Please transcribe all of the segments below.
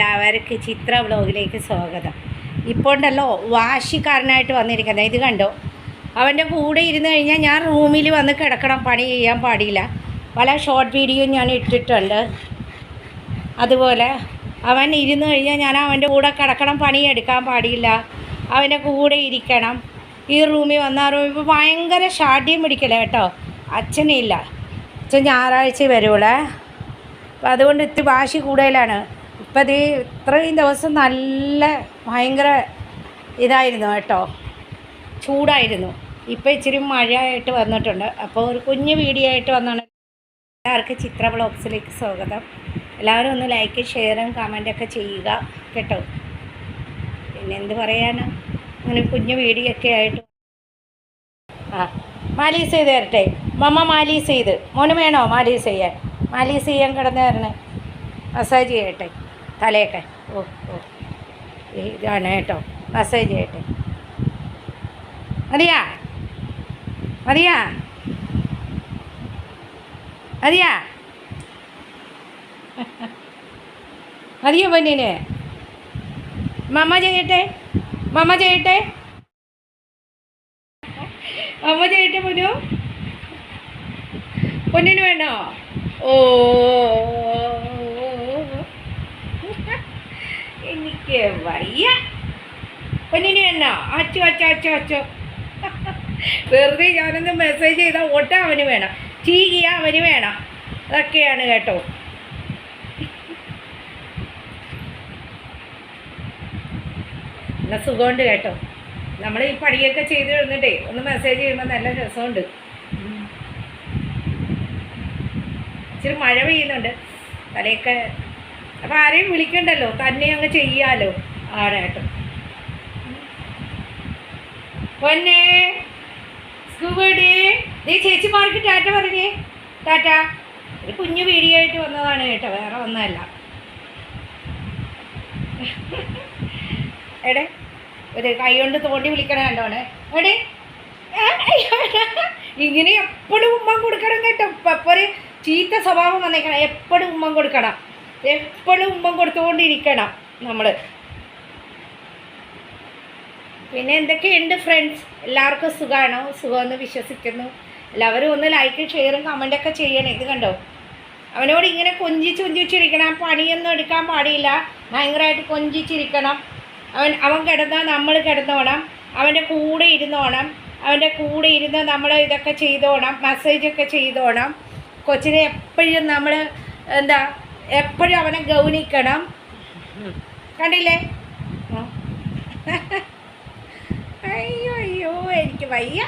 എല്ലാവർക്കും ചിത്ര വ്ലോഗിലേക്ക് സ്വാഗതം. ഇപ്പോൾ ഉണ്ടല്ലോ വാശിക്കാരനായിട്ട് വന്നിരിക്കുന്നത്. ഇത് കണ്ടോ, അവൻ്റെ കൂടെ ഇരുന്ന് കഴിഞ്ഞാൽ ഞാൻ റൂമിൽ വന്ന് കിടക്കണം, പണി ചെയ്യാൻ പാടില്ല. പല ഷോർട്ട് വീഡിയോ ഞാൻ ഇട്ടിട്ടുണ്ട്. അതുപോലെ അവൻ ഇരുന്ന് കഴിഞ്ഞാൽ ഞാൻ അവൻ്റെ കൂടെ കിടക്കണം, പണിയെടുക്കാൻ പാടില്ല, അവൻ്റെ കൂടെ ഇരിക്കണം. ഈ റൂമിൽ വന്നാൽ ഇപ്പോൾ ഭയങ്കര ഷാഠ്യം പിടിക്കല കേട്ടോ. അച്ഛനില്ല, അച്ഛൻ ഞായറാഴ്ച വരുള്ളേ. അപ്പം അതുകൊണ്ട് ഇത്തിരി വാശി കൂടുതലാണ്. ഇപ്പം ഇത് ഇത്രയും ദിവസം നല്ല ഭയങ്കര ഇതായിരുന്നു കേട്ടോ, ചൂടായിരുന്നു. ഇപ്പം ഇച്ചിരി മഴയായിട്ട് വന്നിട്ടുണ്ട്. അപ്പോൾ ഒരു കുഞ്ഞു വീഡിയോ ആയിട്ട് വന്നാണ്. എല്ലാവർക്കും ചിത്ര വ്ളോഗ്സിലേക്ക് സ്വാഗതം. എല്ലാവരും ഒന്ന് ലൈക്ക് ഷെയറും കമൻറ്റൊക്കെ ചെയ്യുക കേട്ടോ. പിന്നെ എന്ത് പറയാനാ, അങ്ങനെ കുഞ്ഞു വീഡിയോ ഒക്കെ ആയിട്ട്. മാലീസ് ചെയ്ത് തരട്ടെ മമ്മ, മാലീസ് ചെയ്ത്. മോന് വേണോ മാലീസ് ചെയ്യാൻ? മാലീസ് ചെയ്യാൻ കിടന്ന് തരണേ, മസാജ് ചെയ്യട്ടെ തലയൊക്കെ. ഓ ഓ ഇതാണ് കേട്ടോ, മസാജ് ചെയ്യട്ടെ. മതിയാ മതിയാ മതിയാ മതിയോ പൊന്നിന്? മമ്മ ചെയ്യട്ടെ, മമ്മ ചെയ്യട്ടെ, അമ്മ ചെയ്യട്ടെ. പൊന്നിന് വേണോ? ഓ എനിക്ക് വയ്യ. പൊന്നിന് വേണോ? അച്ചോ അച്ചോ അച്ചോ അച്ചോ. വെറുതെ ഞാനൊന്ന് മെസ്സേജ് ചെയ്താൽ ഓട്ട അവന് വേണം, ചീകിയ അവന് വേണം. അതൊക്കെയാണ് കേട്ടോ. നല്ല സുഖമുണ്ട് കേട്ടോ. നമ്മൾ ഈ പണിയൊക്കെ ചെയ്ത് കഴിഞ്ഞിട്ടേ ഒന്ന് മെസ്സേജ് ചെയ്യുമ്പോൾ നല്ല രസമുണ്ട്. ഇച്ചിരി മഴ പെയ്യുന്നുണ്ട് തലയൊക്കെ. അപ്പം ആരെയും വിളിക്കണ്ടല്ലോ, തന്നെ അങ്ങ് ചെയ്യാമല്ലോ. ആണ് കേട്ടോ. പൊന്നേ സ്കൂബടി, നീ ചേച്ചിമാർക്ക് ടാറ്റ പറഞ്ഞേ. ടാറ്റ. ഒരു കുഞ്ഞു വീഡിയോ ആയിട്ട് വന്നതാണ് കേട്ടോ, വേറെ ഒന്നല്ല. എടേ ഒരു കൈ കൊണ്ട് തോണ്ടി വിളിക്കണ കണ്ടോണേ. എടേ ഇങ്ങനെ എപ്പോഴും ഉമ്മ കൊടുക്കണം കേട്ടോ. ഇപ്പം ഒരു ചീത്ത സ്വഭാവം വന്നേക്കണം. എപ്പോഴും ഉമ്മ കൊടുക്കണം, എപ്പോഴും ഉമ്മ കൊടുത്തുകൊണ്ടിരിക്കണം നമ്മൾ. പിന്നെ എന്തൊക്കെയുണ്ട് ഫ്രണ്ട്സ്, എല്ലാവർക്കും സുഖമാണോ? സുഖമെന്ന് വിശ്വസിക്കുന്നു. എല്ലാവരും ഒന്ന് ലൈക്കും ഷെയറും കമൻറ്റൊക്കെ ചെയ്യണേ. ഇത് കണ്ടോ, അവനോട് ഇങ്ങനെ കൊഞ്ചിച്ചിരിക്കണം, പണിയൊന്നും എടുക്കാൻ പാടില്ല, ഭയങ്കരമായിട്ട് കൊഞ്ചിച്ചിരിക്കണം. അവൻ കിടന്നാൽ നമ്മൾ കിടന്നോണം, അവൻ്റെ കൂടെ ഇരുന്നോണം, അവൻ്റെ കൂടെ ഇരുന്ന് നമ്മൾ ഇതൊക്കെ ചെയ്തോണം, മസാജൊക്കെ ചെയ്തോണം. കൊച്ചിനെ എപ്പോഴും നമ്മൾ എപ്പോഴും അവനെ ഗൗനിക്കണം. കണ്ടില്ലേ? അയ്യോ അയ്യോ എനിക്ക് വയ്യ.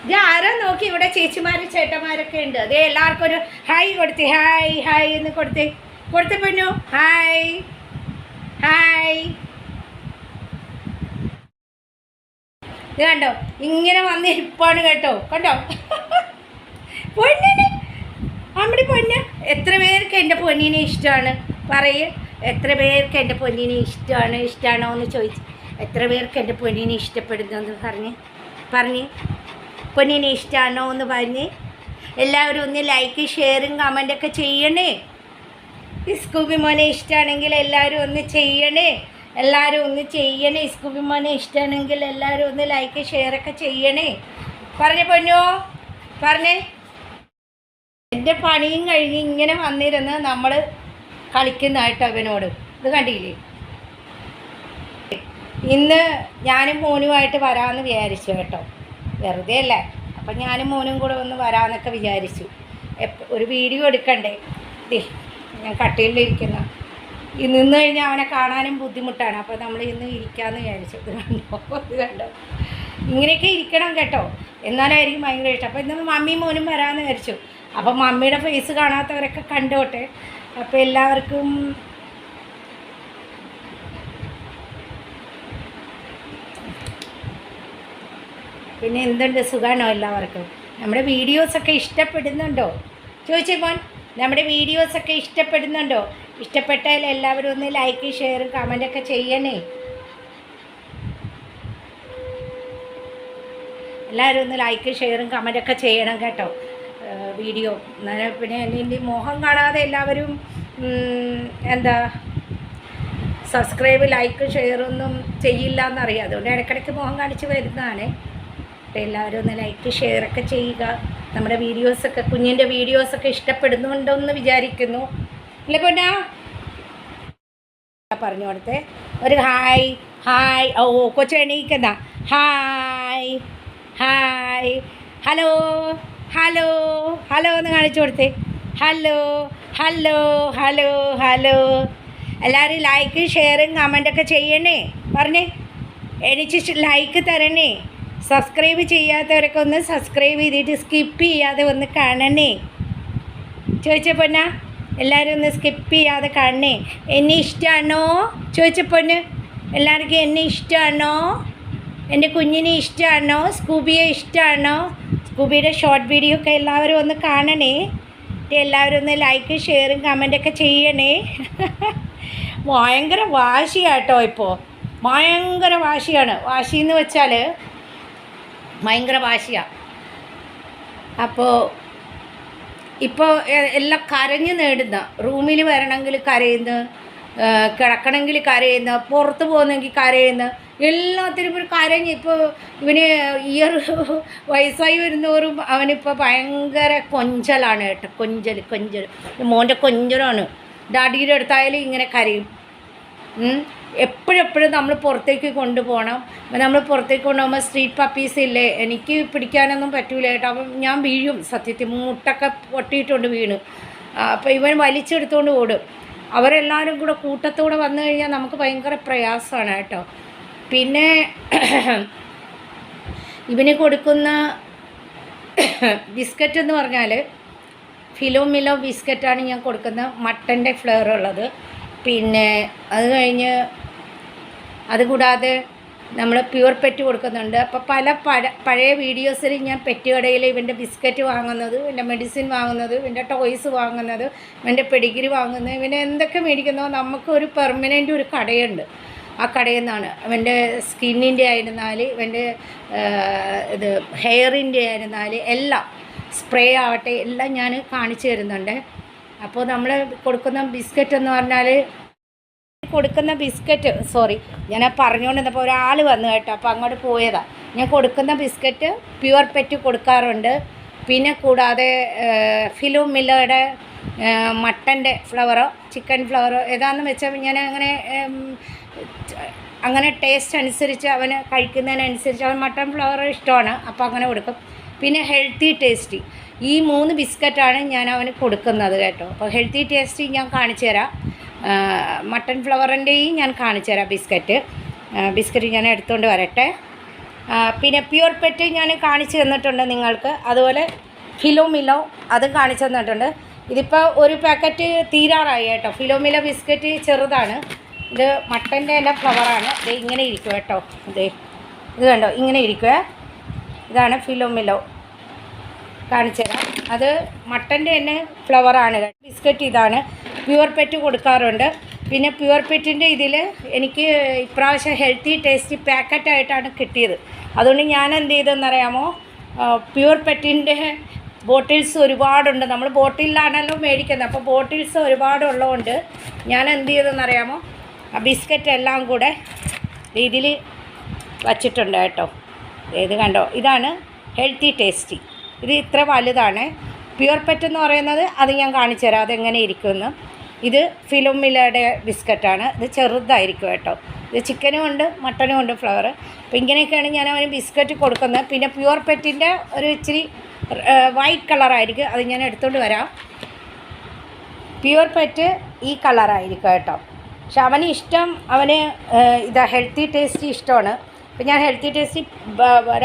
ഇത് ആരോ നോക്കി, ഇവിടെ ചേച്ചിമാരും ചേട്ടന്മാരൊക്കെ ഉണ്ട്. അതേ എല്ലാവർക്കും ഒരു ഹായ് കൊടുത്തേ, ഹായ് ഹായ് എന്ന് കൊടുത്തേ പൊന്നു. Hi hi. ഇത് കണ്ടോ, ഇങ്ങനെ വന്നിരിപ്പാണ് കേട്ടോ. കണ്ടോ പൊന്നിന്, നമ്മുടെ പൊന്ന്. എത്ര പേർക്ക് എൻ്റെ പൊന്നിനെ ഇഷ്ടമാണ് പറയ്. എത്ര പേർക്ക് എൻ്റെ പൊന്നിനെ ഇഷ്ടമാണോ എന്ന് ചോദിച്ചു. എത്ര പേർക്ക് എൻ്റെ പൊന്നിനെ ഇഷ്ടപ്പെടുന്നെന്ന് പറഞ്ഞ് പൊന്നിനെ ഇഷ്ടമാണോ എന്ന് പറഞ്ഞ് എല്ലാവരും ഒന്ന് ലൈക്ക് ഷെയറും കമൻറ്റൊക്കെ ചെയ്യണേ. സ്കൂബി മോനെ ഇഷ്ടമാണെങ്കിൽ എല്ലാവരും ഒന്ന് ചെയ്യണേ, എല്ലാവരും ഒന്ന് ചെയ്യണേ. സ്കൂബി മോനെ ഇഷ്ടമാണെങ്കിൽ എല്ലാവരും ഒന്ന് ലൈക്ക് ഷെയറൊക്കെ ചെയ്യണേ. പറഞ്ഞേ പൊന്നോ, പറഞ്ഞേ. എൻ്റെ പണിയും കഴിഞ്ഞ് ഇങ്ങനെ വന്നിരുന്ന് നമ്മൾ കളിക്കുന്നതായിട്ട് അവനോട്. ഇത് കണ്ടില്ലേ? ഇന്ന് ഞാനും മോനുമായിട്ട് വരാമെന്ന് വിചാരിച്ചു കേട്ടോ. വെറുതെ അല്ലേ, അപ്പം ഞാനും മോനും കൂടെ ഒന്ന് വരാമെന്നൊക്കെ വിചാരിച്ചു. ഒരു വീഡിയോ എടുക്കണ്ടേ. ഞാൻ കട്ടിലിരിക്കുന്ന നിന്ന് കഴിഞ്ഞാൽ അവനെ കാണാനും ബുദ്ധിമുട്ടാണ്. അപ്പോൾ നമ്മൾ ഇന്ന് ഇരിക്കാമെന്ന് വിചാരിച്ചു. ഇത് കണ്ടോ, ഇങ്ങനെയൊക്കെ ഇരിക്കണം കേട്ടോ, എന്നാലായിരിക്കും ഭയങ്കര ഇഷ്ടം. അപ്പോൾ ഇന്ന് മമ്മിയും മോനും വരാമെന്ന് വിചാരിച്ചു. അപ്പം മമ്മിയുടെ ഫേസ് കാണാത്തവരൊക്കെ കണ്ടോട്ടെ. അപ്പോൾ എല്ലാവർക്കും പിന്നെ എന്തുണ്ട്, സുഖമാണോ എല്ലാവർക്കും? നമ്മുടെ വീഡിയോസൊക്കെ ഇഷ്ടപ്പെടുന്നുണ്ടോ ചോദിച്ചേ മോൻ? നമ്മുടെ വീഡിയോസൊക്കെ ഇഷ്ടപ്പെടുന്നുണ്ടോ? ഇഷ്ടപ്പെട്ടാൽ എല്ലാവരും ഒന്ന് ലൈക്ക് ഷെയറും കമൻറ്റൊക്കെ ചെയ്യണേ. എല്ലാവരും ഒന്ന് ലൈക്ക് ഷെയറും കമൻറ്റൊക്കെ ചെയ്യണം കേട്ടോ വീഡിയോ. പിന്നെ എൻ്റെ മുഖം കാണാതെ എല്ലാവരും എന്താ സബ്സ്ക്രൈബ് ലൈക്ക് ഷെയറൊന്നും ചെയ്യില്ല എന്നറിയാം. അതുകൊണ്ട് ഇടയ്ക്കിടയ്ക്ക് മുഖം കാണിച്ച് വരുന്നതാണ്. അപ്പോൾ എല്ലാവരും ഒന്ന് ലൈക്ക് ഷെയറൊക്കെ ചെയ്യുക. നമ്മുടെ വീഡിയോസൊക്കെ കുഞ്ഞിൻ്റെ വീഡിയോസൊക്കെ ഇഷ്ടപ്പെടുന്നുണ്ടെന്ന് വിചാരിക്കുന്നു. അല്ലേ പൊന്നാ? പറഞ്ഞു കൊടുത്തേ ഒരു ഹായ് ഹായ്. ഓ കൊച്ചു എണീക്കുന്ന hi hi hello hello hello എന്ന് കാണിച്ചു കൊടുത്തേ. Hello hello hello hello. എല്ലാവരും ലൈക്ക് ഷെയറും കമൻറ്റൊക്കെ ചെയ്യണേ. പറഞ്ഞേ എണിച്ച് ലൈക്ക് തരണേ. സബ്സ്ക്രൈബ് ചെയ്യാത്തവരൊക്കെ ഒന്ന് സബ്സ്ക്രൈബ് ചെയ്തിട്ട് സ്കിപ്പ് ചെയ്യാതെ ഒന്ന് കാണണേ. ചോദിച്ചപ്പോന്നാ എല്ലാവരും ഒന്ന് സ്കിപ്പ് ചെയ്യാതെ കാണണേ. എന്നെ ഇഷ്ടമാണോ ചോദിച്ചപ്പോന്ന് എല്ലാവർക്കും എന്നെ ഇഷ്ടമാണോ? എൻ്റെ കുഞ്ഞിനെ ഇഷ്ടമാണോ? സ്കൂബിയെ ഇഷ്ടമാണോ? സ്കൂബിയുടെ ഷോർട്ട് വീഡിയോ ഒക്കെ എല്ലാവരും ഒന്ന് കാണണേ. എല്ലാവരും ഒന്ന് ലൈക്ക് ഷെയറും കമൻറ്റൊക്കെ ചെയ്യണേ. ഭയങ്കര വാശിയാട്ടോ ഇപ്പോൾ. ഭയങ്കര വാശിയാണ്. വാശിയെന്ന് വെച്ചാൽ ഭയങ്കര വാശിയാണ്. അപ്പോൾ ഇപ്പോൾ എല്ലാം കരഞ്ഞ് നേടുന്ന. റൂമിൽ വരണമെങ്കിൽ കരയുന്നു, കിടക്കണമെങ്കിൽ കരയുന്നു, പുറത്ത് പോകുന്നെങ്കിൽ കരയുന്നു, എല്ലാത്തിനും ഒരു കരഞ്ഞ്. ഇപ്പോൾ ഇവന് വയസ്സായി വരുന്നവരും അവനിപ്പോൾ ഭയങ്കര കൊഞ്ചലാണ് കേട്ടോ. കൊഞ്ചൽ മോൻ്റെ കൊഞ്ചലാണ്. ഡാഡിയുടെ അടുത്തായാലും ഇങ്ങനെ കരയും. എപ്പോഴും നമ്മൾ പുറത്തേക്ക് കൊണ്ടുപോകണം. നമ്മൾ പുറത്തേക്ക് കൊണ്ടുപോകുമ്പോൾ സ്ട്രീറ്റ് പപ്പീസ് ഇല്ലേ, എനിക്ക് പിടിക്കാനൊന്നും പറ്റൂല കേട്ടോ. അപ്പം ഞാൻ വീഴും. സത്യത്തിൽ മുട്ടൊക്കെ പൊട്ടിയിട്ടുണ്ട് വീണ്. അപ്പോൾ ഇവൻ വലിച്ചെടുത്തുകൊണ്ട് ഓടും. അവരെല്ലാവരും കൂടെ കൂട്ടത്തോടെ വന്നു കഴിഞ്ഞാൽ നമുക്ക് ഭയങ്കര പ്രയാസമാണ് കേട്ടോ. പിന്നെ ഇവന് കൊടുക്കുന്ന ബിസ്ക്കറ്റ് എന്ന് പറഞ്ഞാൽ ഫിലോമിലോ ബിസ്ക്കറ്റാണ് ഞാൻ കൊടുക്കുന്നത്. മട്ടൻ്റെ ഫ്ലേവർ ഉള്ളത്. പിന്നെ അത് കഴിഞ്ഞ് അതുകൂടാതെ നമ്മൾ പ്യുവർ പെറ്റ് കൊടുക്കുന്നുണ്ട്. അപ്പോൾ പഴയ വീഡിയോസിൽ ഞാൻ പെറ്റ് കടയിൽ ഇവൻ്റെ ബിസ്ക്കറ്റ് വാങ്ങുന്നത്, ഇവൻ്റെ മെഡിസിൻ വാങ്ങുന്നത്, ഇവൻ്റെ ടോയ്സ് വാങ്ങുന്നത്, ഇവൻ്റെ പെഡിഗ്രി വാങ്ങുന്നത്, ഇവനെ എന്തൊക്കെ മേടിക്കുന്നോ നമുക്കൊരു പെർമനൻ്റ് ഒരു കടയുണ്ട്. ആ കടയിൽ നിന്നാണ് ഇവൻ്റെ സ്കിന്നിൻ്റെ ആയിരുന്നാൽ, ഇവൻ്റെ ഇത് ഹെയറിൻ്റെ ആയിരുന്നാൽ എല്ലാം, സ്പ്രേ ആവട്ടെ എല്ലാം ഞാൻ കാണിച്ചു തരുന്നുണ്ട്. അപ്പോൾ നമ്മൾ കൊടുക്കുന്ന ബിസ്ക്കറ്റ് എന്ന് പറഞ്ഞാൽ കൊടുക്കുന്ന ബിസ്ക്കറ്റ് ഞാൻ പറഞ്ഞുകൊണ്ടിരുന്നപ്പോൾ ഒരാൾ വന്നു കേട്ടോ. അപ്പോൾ അങ്ങോട്ട് പോയതാണ്. ഞാൻ കൊടുക്കുന്ന ബിസ്ക്കറ്റ് പ്യുവർ പെറ്റ് കൊടുക്കാറുണ്ട്. പിന്നെ കൂടാതെ ഫിലോമില്ലയുടെ മട്ടൻ്റെ ഫ്ലവറോ ചിക്കൻ ഫ്ലവറോ ഏതാണെന്ന് വെച്ചാൽ ഞാൻ അങ്ങനെ ടേസ്റ്റ് അനുസരിച്ച് അവന് കഴിക്കുന്നതിനനുസരിച്ച് അവൻ മട്ടൺ ഫ്ലവർ ഇഷ്ടമാണ്. അപ്പോൾ അങ്ങനെ കൊടുക്കും. പിന്നെ ഹെൽത്തി ടേസ്റ്റി, ഈ 3 ബിസ്ക്കറ്റാണ് ഞാൻ അവന് കൊടുക്കുന്നത് കേട്ടോ. അപ്പോൾ ഹെൽത്തി ടേസ്റ്റി ഞാൻ കാണിച്ചു തരാം. മട്ടൺ ഫ്ലവറിൻ്റെയും ഞാൻ കാണിച്ചു തരാം ബിസ്ക്കറ്റ് ഞാൻ എടുത്തുകൊണ്ട് വരട്ടെ. പിന്നെ പ്യുവർ പെറ്റ് ഞാൻ കാണിച്ചു തന്നിട്ടുണ്ട് നിങ്ങൾക്ക്. അതുപോലെ ഫിലോമിലോ അതും കാണിച്ചു തന്നിട്ടുണ്ട്. ഇതിപ്പോൾ ഒരു പാക്കറ്റ് തീരാറായി കേട്ടോ. ഫിലോമിലോ ബിസ്ക്കറ്റ് ചെറുതാണ്. ഇത് മട്ടൻ്റെ എല്ലാം ഫ്ലവറാണ്. ഇത് ഇങ്ങനെ ഇരിക്കും കേട്ടോ. ഇത് കണ്ടോ ഇങ്ങനെ ഇരിക്കുക. ഇതാണ് ഫിലോമിലോ. കാണിച്ചു തരാം. അത് മട്ടൻ്റെ തന്നെ ഫ്ലവറാണ്. ബിസ്ക്കറ്റ് ഇതാണ്. പ്യുവർ പെറ്റ് കൊടുക്കാറുണ്ട്. പിന്നെ പ്യുവർ പെറ്റിൻ്റെ ഇതിൽ എനിക്ക് ഇപ്രാവശ്യം ഹെൽത്തി ടേസ്റ്റി പാക്കറ്റായിട്ടാണ് കിട്ടിയത്. അതുകൊണ്ട് ഞാൻ എന്ത് ചെയ്തെന്നറിയാമോ, പ്യുവർ പെറ്റിൻ്റെ ബോട്ടിൽസ് ഒരുപാടുണ്ട്. നമ്മൾ ബോട്ടിലാണല്ലോ മേടിക്കുന്നത്. അപ്പോൾ ബോട്ടിൽസ് ഒരുപാടുള്ളതുകൊണ്ട് ഞാൻ എന്ത് ചെയ്തെന്നറിയാമോ, ആ ബിസ്ക്കറ്റ് എല്ലാം കൂടെ ഇതിൽ വച്ചിട്ടുണ്ട് കേട്ടോ. ഇത് കണ്ടോ, ഇതാണ് ഹെൽത്തി ടേസ്റ്റി. ഇത് ഇത്ര വലുതാണ്. പ്യുവർ പെറ്റ് എന്ന് പറയുന്നത് അത് ഞാൻ കാണിച്ചു തരാം അതെങ്ങനെ ഇരിക്കുമെന്ന്. ഇത് ഫിലോമിലയുടെ ബിസ്ക്കറ്റാണ്. ഇത് ചെറുതായിരിക്കും കേട്ടോ. ഇത് ചിക്കനും ഉണ്ട് മട്ടനും ഉണ്ട് ഫ്ലവർ. അപ്പോൾ ഇങ്ങനെയൊക്കെയാണ് ഞാൻ അവന് ബിസ്ക്കറ്റ് കൊടുക്കുന്നത്. പിന്നെ പ്യുവർ പെറ്റിൻ്റെ ഒരു ഇച്ചിരി വൈറ്റ് കളറായിരിക്കും. അത് ഞാൻ എടുത്തുകൊണ്ട് വരാം. പ്യുവർ പെറ്റ് ഈ കളറായിരിക്കും കേട്ടോ. പക്ഷെ അവന് ഇഷ്ടം, അവന് ഇതാ ഹെൽത്തി ടേസ്റ്റി ഇഷ്ടമാണ്. അപ്പോൾ ഞാൻ ഹെൽത്തി ടേസ്റ്റി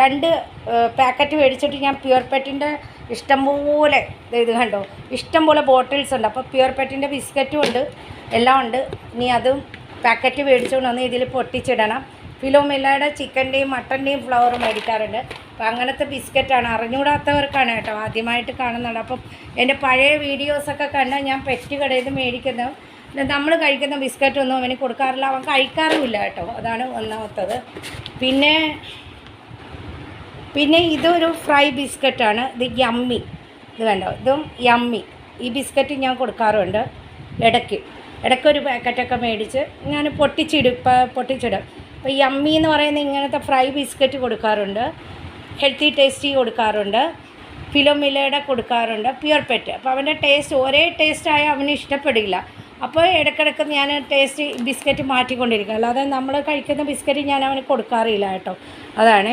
2 പാക്കറ്റ് മേടിച്ചിട്ട് ഞാൻ പ്യുവർ പെറ്റിൻ്റെ ഇഷ്ടംപോലെ ഇത് കണ്ടോ ഇഷ്ടംപോലെ ബോട്ടിൽസ് ഉണ്ട്. അപ്പോൾ പ്യുവർ പെറ്റിൻ്റെ ബിസ്ക്കറ്റും ഉണ്ട്, എല്ലാം ഉണ്ട്. ഇനി അതും പാക്കറ്റ് മേടിച്ചുകൊണ്ട് വന്ന് ഇതിൽ പൊട്ടിച്ചിടണം. ഫിലോമില്ലയുടെ ചിക്കൻ്റെയും മട്ടൻ്റെയും ഫ്ലവറും മേടിക്കാറുണ്ട്. അപ്പോൾ അങ്ങനത്തെ ബിസ്ക്കറ്റാണ്. അറിഞ്ഞുകൂടാത്തവർക്കാണ് കേട്ടോ, ആദ്യമായിട്ട് കാണുന്നുണ്ട്. അപ്പം എൻ്റെ പഴയ വീഡിയോസൊക്കെ കണ്ടാൽ ഞാൻ പെറ്റ് കടയിൽ നിന്ന് മേടിക്കുന്ന നമ്മൾ കഴിക്കുന്ന ബിസ്ക്കറ്റൊന്നും അവന് കൊടുക്കാറില്ല. അവൻ കഴിക്കാറുമില്ല കേട്ടോ. അതാണ് ഒന്നാമത്തത്. പിന്നെ ഇതൊരു ഫ്രൈ ബിസ്ക്കറ്റാണ്. ഇത് യമ്മി. ഇത് കണ്ടോ, ഇതും യമ്മി. ഈ ബിസ്ക്കറ്റ് ഞാൻ കൊടുക്കാറുണ്ട്. ഇടയ്ക്കൊരു പാക്കറ്റൊക്കെ മേടിച്ച് ഞാൻ പൊട്ടിച്ചിടും. ഇപ്പോൾ യമ്മി എന്ന് പറയുന്ന ഇങ്ങനത്തെ ഫ്രൈ ബിസ്ക്കറ്റ് കൊടുക്കാറുണ്ട്, ഹെൽത്തി ടേസ്റ്റി കൊടുക്കാറുണ്ട്, ഫിലോമിലയുടെ കൊടുക്കാറുണ്ട്, പ്യുർ പെറ്റ്. അപ്പോൾ അവൻ്റെ ടേസ്റ്റ് ഒരേ ടേസ്റ്റായ അവന് ഇഷ്ടപ്പെടില്ല. അപ്പോൾ ഇടയ്ക്കിടയ്ക്ക് ഞാൻ ടേസ്റ്റ് ബിസ്ക്കറ്റ് മാറ്റിക്കൊണ്ടിരിക്കും. അല്ലാതെ നമ്മൾ കഴിക്കുന്ന ബിസ്ക്കറ്റ് ഞാൻ അവന് കൊടുക്കാറില്ല കേട്ടോ. അതാണ്.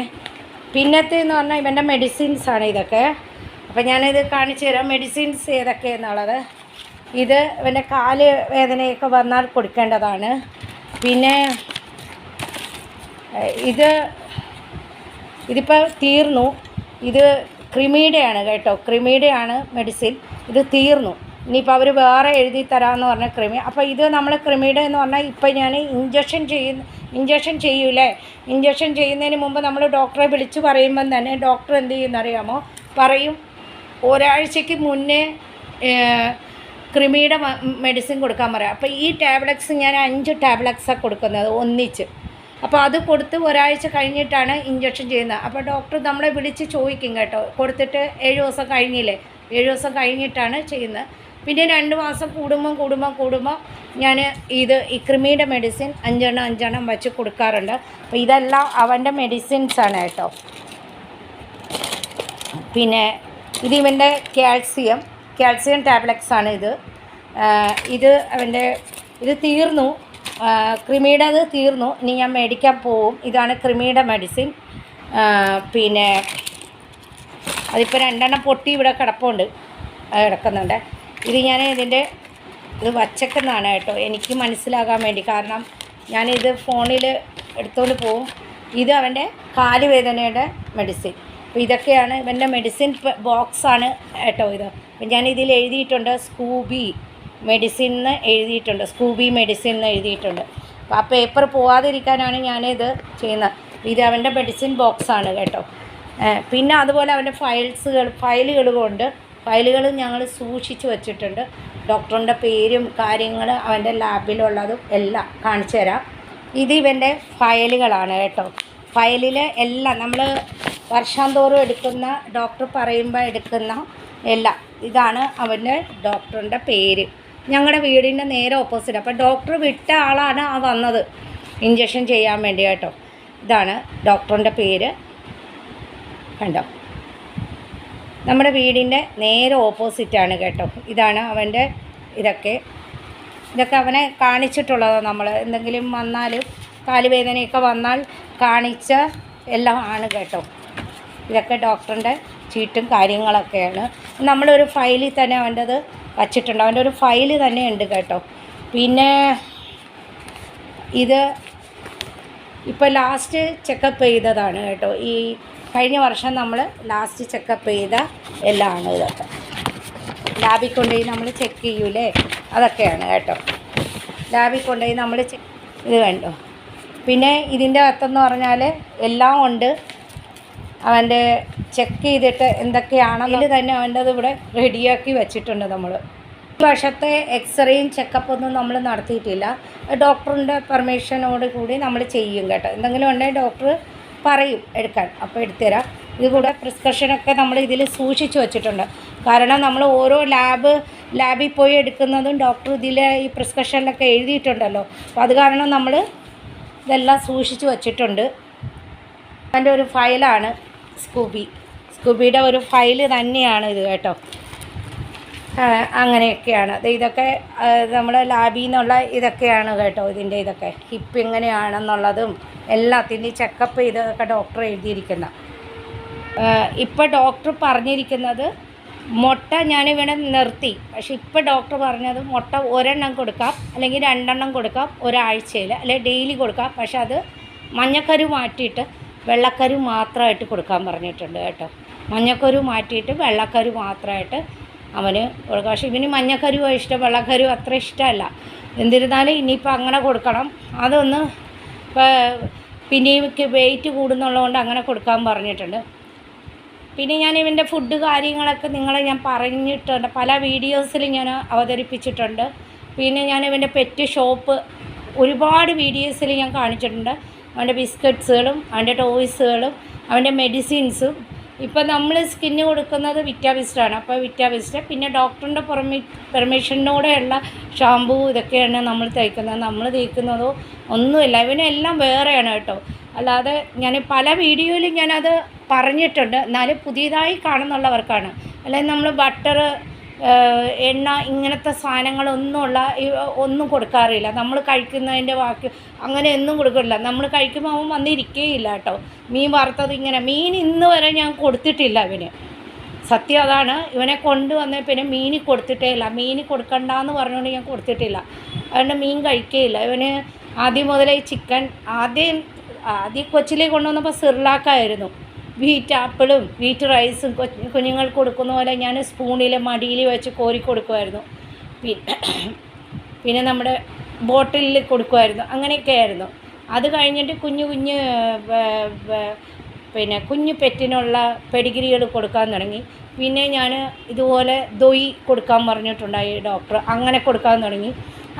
പിന്നത്തേന്ന് പറഞ്ഞാൽ ഇവൻ്റെ മെഡിസിൻസാണ് ഇതൊക്കെ. അപ്പോൾ ഞാനിത് കാണിച്ചു തരാം മെഡിസിൻസ് ഏതൊക്കെയെന്നുള്ളത്. ഇത് ഇവൻ്റെ കാല് വേദനയൊക്കെ വന്നാൽ കൊടുക്കേണ്ടതാണ്. പിന്നെ ഇതിപ്പോൾ തീർന്നു. ഇത് ക്രിമീഡയാണ് കേട്ടോ, ക്രിമീഡയാണ് മെഡിസിൻ. ഇത് തീർന്നു. ഇനിയിപ്പോൾ അവർ വേറെ എഴുതി തരാമെന്ന് പറഞ്ഞ അപ്പോൾ ഇത് നമ്മൾ ക്രിമീഡ എന്ന് പറഞ്ഞാൽ ഇപ്പോൾ ഞാൻ ഇഞ്ചക്ഷൻ ചെയ്യൂലേ, ഇഞ്ചക്ഷൻ ചെയ്യുന്നതിന് മുമ്പ് നമ്മൾ ഡോക്ടറെ വിളിച്ച് പറയുമ്പം തന്നെ ഡോക്ടർ എന്ത് ചെയ്യുമെന്നറിയാമോ, പറയും ഒരാഴ്ചയ്ക്ക് മുന്നേ ക്രിമിയുടെ മെഡിസിൻ കൊടുക്കാൻ പറയാം. അപ്പോൾ ഈ ടാബ്ലറ്റ്സ് ഞാൻ 5 ടാബ്ലറ്റ്സാണ് കൊടുക്കുന്നത് ഒന്നിച്ച്. അപ്പോൾ അത് കൊടുത്ത് ഒരാഴ്ച കഴിഞ്ഞിട്ടാണ് ഇഞ്ചക്ഷൻ ചെയ്യുന്നത്. അപ്പോൾ ഡോക്ടർ നമ്മളെ വിളിച്ച് ചോദിക്കും കേട്ടോ, കൊടുത്തിട്ട് 7 ദിവസം കഴിഞ്ഞില്ലേ, 7 ദിവസം കഴിഞ്ഞിട്ടാണ് ചെയ്യുന്നത്. പിന്നെ 2 മാസം കൂടുമ്പോൾ ഞാൻ ഈ ക്രിമിയുടെ മെഡിസിൻ 5 വെച്ച് കൊടുക്കാറുണ്ട്. അപ്പോൾ ഇതെല്ലാം അവൻ്റെ മെഡിസിൻസാണ് കേട്ടോ. പിന്നെ ഇതിവൻ്റെ കാൽസ്യം ടാബ്ലറ്റ്സാണ് ഇത് അവൻ്റെ ഇത് തീർന്നു. ക്രിമിയുടെ അത് തീർന്നു. ഇനി ഞാൻ മേടിക്കാൻ പോവും. ഇതാണ് ക്രിമിയുടെ മെഡിസിൻ. പിന്നെ അതിപ്പോൾ 2 പൊട്ടി ഇവിടെ കിടക്കുന്നുണ്ട്. ഇത് ഞാൻ ഇത് വച്ചേക്കുന്നതാണ് കേട്ടോ, എനിക്ക് മനസ്സിലാകാൻ വേണ്ടി. കാരണം ഞാനിത് ഫോണിൽ എടുത്തുകൊണ്ട് പോവും. ഇത് അവൻ്റെ കാലുവേദനയുടെ മെഡിസിൻ. അപ്പോൾ ഇതൊക്കെയാണ് ഇവൻ്റെ മെഡിസിൻ ബോക്സാണ് കേട്ടോ ഇത്. അപ്പം ഞാനിതിൽ എഴുതിയിട്ടുണ്ട് സ്കൂബി മെഡിസിൻ എന്ന് എഴുതിയിട്ടുണ്ട്. അപ്പോൾ ആ പേപ്പർ പോവാതിരിക്കാനാണ് ഞാനിത് ചെയ്യുന്നത്. ഇത് അവൻ്റെ മെഡിസിൻ ബോക്സാണ് കേട്ടോ. പിന്നെ അതുപോലെ അവൻ്റെ ഫയലുകൾ ഞങ്ങൾ സൂക്ഷിച്ച് വച്ചിട്ടുണ്ട്. ഡോക്ടറിൻ്റെ പേരും കാര്യങ്ങൾ അവൻ്റെ ലാബിലുള്ളതും എല്ലാം കാണിച്ചു തരാം. ഇത് ഇവൻ്റെ ഫയലുകളാണ് കേട്ടോ. ഫയലിൽ എല്ലാം നമ്മൾ വർഷാന്തോറും എടുക്കുന്ന, ഡോക്ടർ പറയുമ്പോൾ എടുക്കുന്ന എല്ലാം. ഇതാണ് അവൻ്റെ ഡോക്ടറിൻ്റെ പേര്. ഞങ്ങളുടെ വീടിൻ്റെ നേരെ ഓപ്പോസിറ്റ്. അപ്പോൾ ഡോക്ടർ വിട്ട ആളാണ് വന്നത് ഇഞ്ചക്ഷൻ ചെയ്യാൻ വേണ്ടി കേട്ടോ. ഇതാണ് ഡോക്ടറിൻ്റെ പേര്, കണ്ടോ. നമ്മുടെ വീടിൻ്റെ നേരെ ഓപ്പോസിറ്റാണ് കേട്ടോ. ഇതാണ് അവൻ്റെ ഇതൊക്കെ അവനെ കാണിച്ചിട്ടുള്ളതാണ്. നമ്മൾ എന്തെങ്കിലും വന്നാൽ, കാലുവേദനയൊക്കെ വന്നാൽ കാണിച്ച എല്ലാം ആണ് കേട്ടോ. ഇതൊക്കെ ഡോക്ടറിൻ്റെ ചീട്ടും കാര്യങ്ങളൊക്കെയാണ്. നമ്മളൊരു ഫയലിൽ തന്നെ അവൻ്റെത് വച്ചിട്ടുണ്ട്. അവൻ്റെ ഒരു ഫയല് തന്നെ ഉണ്ട് കേട്ടോ. പിന്നെ ഇത് ഇപ്പോൾ ലാസ്റ്റ് ചെക്കപ്പ് ചെയ്തതാണ് കേട്ടോ. ഈ കഴിഞ്ഞ വർഷം നമ്മൾ ലാസ്റ്റ് ചെക്കപ്പ് ചെയ്ത എല്ലാമാണ് ഇതൊക്കെ. ലാബിൽ കൊണ്ടുപോയി നമ്മൾ ചെക്ക് ചെയ്യൂലേ, അതൊക്കെയാണ് കേട്ടോ. ലാബിൽ കൊണ്ടുപോയി നമ്മൾ ഇത് കണ്ടോ. പിന്നെ ഇതിൻ്റെ അകത്തെന്ന് പറഞ്ഞാൽ എല്ലാം ഉണ്ട്. അവൻ്റെ ചെക്ക് ചെയ്തിട്ട് എന്തൊക്കെയാണെന്ന് തന്നെ അവൻ്റെത് ഇവിടെ റെഡിയാക്കി വെച്ചിട്ടുണ്ട്. നമ്മൾ ഈ വർഷത്തെ എക്സ്റേയും ചെക്കപ്പൊന്നും നമ്മൾ നടത്തിയിട്ടില്ല. ഡോക്ടറിൻ്റെ പെർമിഷനോട് കൂടി നമ്മൾ ചെയ്യും കേട്ടോ. എന്തെങ്കിലും ഉണ്ടെങ്കിൽ ഡോക്ടർ പറയും എടുക്കാൻ, അപ്പോൾ എടുത്തുതരാം. ഇതുകൂടെ പ്രിസ്ക്രിപ്ഷനൊക്കെ നമ്മൾ ഇതിൽ സൂക്ഷിച്ച് വെച്ചിട്ടുണ്ട്. കാരണം നമ്മൾ ഓരോ ലാബിൽ പോയി എടുക്കുന്നതും ഡോക്ടർ ഇതിൽ ഈ പ്രിസ്ക്രിപ്ഷനിലൊക്കെ എഴുതിയിട്ടുണ്ടല്ലോ. അപ്പോൾ അത് കാരണം നമ്മൾ ഇതെല്ലാം സൂക്ഷിച്ച് വച്ചിട്ടുണ്ട്. അതിൻ്റെ ഒരു ഫയലാണ് സ്കൂബിയുടെ ഒരു ഫയല് തന്നെയാണ് ഇത് കേട്ടോ. അങ്ങനെയൊക്കെയാണ് ഇതൊക്കെ നമ്മൾ ലാബിൽ നിന്നുള്ള ഇതൊക്കെയാണ് കേട്ടോ. ഇതൊക്കെ ഹിപ്പ് എങ്ങനെയാണെന്നുള്ളതും എല്ലാത്തിൻ്റെയും ചെക്കപ്പ് ചെയ്തൊക്കെ ഡോക്ടർ എഴുതിയിരിക്കുന്ന. ഇപ്പോൾ ഡോക്ടർ പറഞ്ഞിരിക്കുന്നത് മുട്ട ഞാനിവിടെ നിർത്തി. പക്ഷേ ഇപ്പോൾ ഡോക്ടർ പറഞ്ഞത് മുട്ട 1 കൊടുക്കാം, അല്ലെങ്കിൽ 2 കൊടുക്കാം ഒരാഴ്ചയിൽ, അല്ലെങ്കിൽ ഡെയിലി കൊടുക്കാം. പക്ഷെ അത് മഞ്ഞക്കരു മാറ്റിയിട്ട് വെള്ളക്കരു മാത്രമായിട്ട് കൊടുക്കാൻ പറഞ്ഞിട്ടുണ്ട് കേട്ടോ. മഞ്ഞക്കരു മാറ്റിയിട്ട് വെള്ളക്കരു മാത്രമായിട്ട് അവന് കൊടുക്കാം. പക്ഷേ ഇവന് മഞ്ഞക്കരുവാണ് ഇഷ്ടം, വെള്ളക്കരു അത്ര ഇഷ്ടമല്ല. എന്നിരുന്നാലും ഇനിയിപ്പോൾ അങ്ങനെ കൊടുക്കണം. അതൊന്ന് പിന്നെ വെയിറ്റ് കൂടുന്നുള്ളതുകൊണ്ട് അങ്ങനെ കൊടുക്കാൻ പറഞ്ഞിട്ടുണ്ട്. പിന്നെ ഞാൻ ഇവൻ്റെ ഫുഡ് കാര്യങ്ങളൊക്കെ ഞാൻ പറഞ്ഞിട്ടുണ്ട്, പല വീഡിയോസിൽ ഞാൻ അവതരിപ്പിച്ചിട്ടുണ്ട്. പിന്നെ ഞാൻ ഇവൻ്റെ പെറ്റ് ഷോപ്പ് ഒരുപാട് വീഡിയോസിൽ ഞാൻ കാണിച്ചിട്ടുണ്ട്. അവൻ്റെ ബിസ്ക്കറ്റ്സുകളും അവൻ്റെ ടോയ്സുകളും അവൻ്റെ മെഡിസിൻസും ഇപ്പം നമ്മൾ സ്കിന്ന് കൊടുക്കുന്നത് വിറ്റാവിസ്റ്റാണ്. അപ്പോൾ വിറ്റാവിസ്റ്റ് പിന്നെ ഡോക്ടറിൻ്റെ പെർമിഷനോടെയുള്ള ഷാമ്പൂ ഇതൊക്കെയാണ് നമ്മൾ തേക്കുന്നത്. നമ്മൾ തേക്കുന്നതോ ഒന്നുമില്ല. ഇവനെല്ലാം വേറെയാണ് കേട്ടോ. അല്ലാതെ ഞാൻ പല വീഡിയോയിലും ഞാനത് പറഞ്ഞിട്ടുണ്ട്. എന്നാലും പുതിയതായി കാണുന്നുള്ളവർക്കാണ്. അല്ലെങ്കിൽ നമ്മൾ ബട്ടർ, എണ്ണ ഇങ്ങനത്തെ ഒന്നും കൊടുക്കാറില്ല. നമ്മൾ കഴിക്കുന്നതിൻ്റെ ബാക്കി അങ്ങനെ ഒന്നും കൊടുക്കില്ല. നമ്മൾ കഴിക്കുമ്പോൾ അവൻ വന്നിരിക്കുകയില്ല കേട്ടോ. മീൻ വറുത്തത് മീൻ ഇന്ന് വരെ ഞാൻ കൊടുത്തിട്ടില്ല ഇവന്. സത്യം അതാണ്. ഇവനെ കൊണ്ടുവന്ന പിന്നെ മീൻ കൊടുത്തിട്ടേ ഇല്ല. മീൻ കൊടുക്കണ്ടെന്ന് പറഞ്ഞുകൊണ്ട് ഞാൻ കൊടുത്തിട്ടില്ല. അതുകൊണ്ട് മീൻ കഴിക്കുകയില്ല. ഇവന് ആദ്യം മുതലേ ചിക്കൻ ആദ്യം കൊച്ചിലേ കൊണ്ടുവന്നപ്പോൾ സിർലാക്കായിരുന്നു. വീറ്റ് ആപ്പിളും വീറ്റ് റൈസും കുഞ്ഞുങ്ങൾക്ക് കൊടുക്കുന്ന പോലെ ഞാൻ സ്പൂണിൽ മടിയിൽ വെച്ച് കോരി കൊടുക്കുമായിരുന്നു. പിന്നെ നമ്മുടെ ബോട്ടിലിൽ കൊടുക്കുമായിരുന്നു. അങ്ങനെയൊക്കെ ആയിരുന്നു. അത് കഴിഞ്ഞിട്ട് കുഞ്ഞു പെറ്റിനുള്ള പെഡിഗ്രികൾ കൊടുക്കാൻ തുടങ്ങി. പിന്നെ ഞാൻ ഇതുപോലെ ദൊയ് കൊടുക്കാൻ പറഞ്ഞിട്ടുണ്ടായി ഡോക്ടർ. അങ്ങനെ കൊടുക്കാൻ തുടങ്ങി.